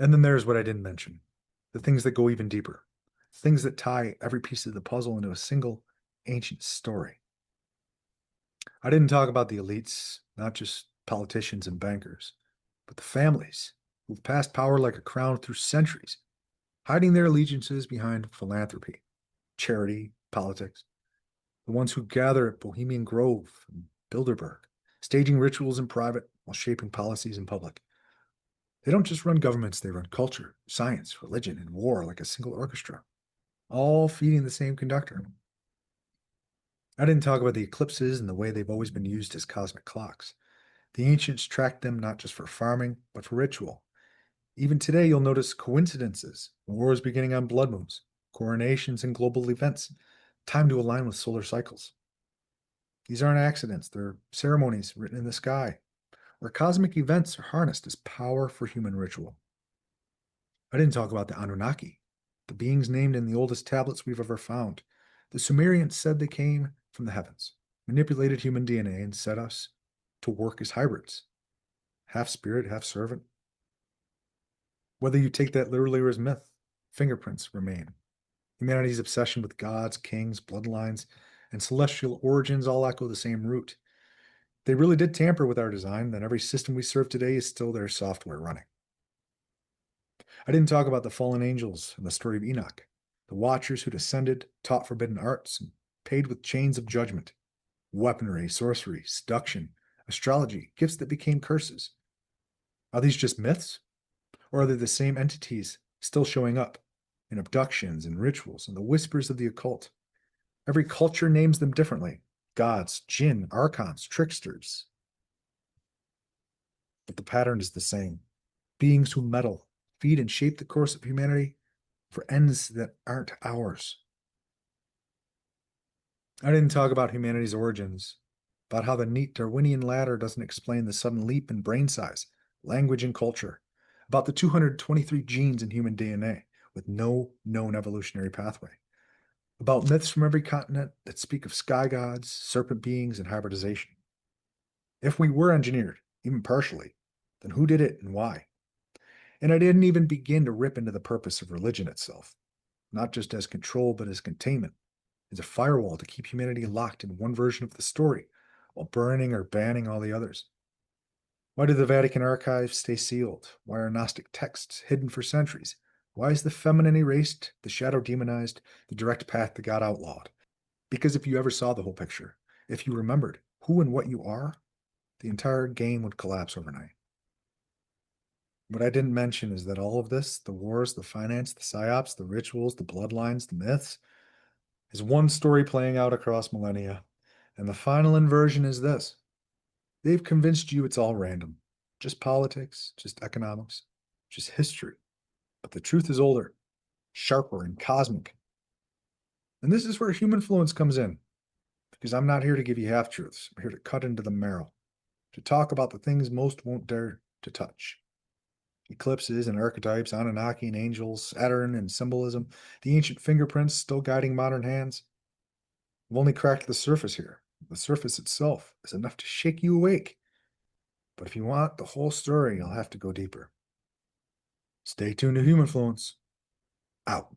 And then there's what I didn't mention, the things that go even deeper, things that tie every piece of the puzzle into a single ancient story. I didn't talk about the elites, not just politicians and bankers, but the families who've passed power like a crown through centuries, hiding their allegiances behind philanthropy, charity, politics. The ones who gather at Bohemian Grove and Bilderberg, staging rituals in private while shaping policies in public. They don't just run governments, they run culture, science, religion, and war like a single orchestra, all feeding the same conductor. I didn't talk about the eclipses and the way they've always been used as cosmic clocks. The ancients tracked them not just for farming, but for ritual. Even today, you'll notice coincidences, wars beginning on blood moons, coronations and global events, time to align with solar cycles. These aren't accidents, they're ceremonies written in the sky, where cosmic events are harnessed as power for human ritual. I didn't talk about the Anunnaki, the beings named in the oldest tablets we've ever found. The Sumerians said they came from the heavens, manipulated human DNA, and set us to work as hybrids, half spirit, half servant. Whether you take that literally or as myth, fingerprints remain. Humanity's obsession with gods, kings, bloodlines, and celestial origins all echo the same root. They really did tamper with our design, then every system we serve today is still their software running. I didn't talk about the fallen angels and the story of Enoch, the watchers who descended, taught forbidden arts, and paid with chains of judgment, weaponry, sorcery, seduction, astrology, gifts that became curses. Are these just myths? Or are they the same entities still showing up in abductions and rituals and the whispers of the occult? Every culture names them differently: gods, jinn, archons, tricksters. But the pattern is the same: beings who meddle, feed, and shape the course of humanity for ends that aren't ours. I didn't talk about humanity's origins, about how the neat Darwinian ladder doesn't explain the sudden leap in brain size, language, and culture, about the 223 genes in human DNA with no known evolutionary pathway, about myths from every continent that speak of sky gods, serpent beings, and hybridization. If we were engineered, even partially, then who did it and why? And I didn't even begin to rip into the purpose of religion itself, not just as control, but as containment, as a firewall to keep humanity locked in one version of the story while burning or banning all the others. Why do the Vatican archives stay sealed? Why are Gnostic texts hidden for centuries? Why is the feminine erased, the shadow demonized, the direct path to God outlawed? Because if you ever saw the whole picture, if you remembered who and what you are, the entire game would collapse overnight. What I didn't mention is that all of this, the wars, the finance, the psyops, the rituals, the bloodlines, the myths, is one story playing out across millennia. And the final inversion is this: they've convinced you it's all random, just politics, just economics, just history. But the truth is older, sharper, and cosmic. And this is where human influence comes in, because I'm not here to give you half truths. I'm here to cut into the marrow, to talk about the things most won't dare to touch. Eclipses and archetypes, Anunnaki and angels, Saturn and symbolism, the ancient fingerprints still guiding modern hands. We've only cracked the surface here. The surface itself is enough to shake you awake. But if you want the whole story, you'll have to go deeper. Stay tuned to Human Influence. Out.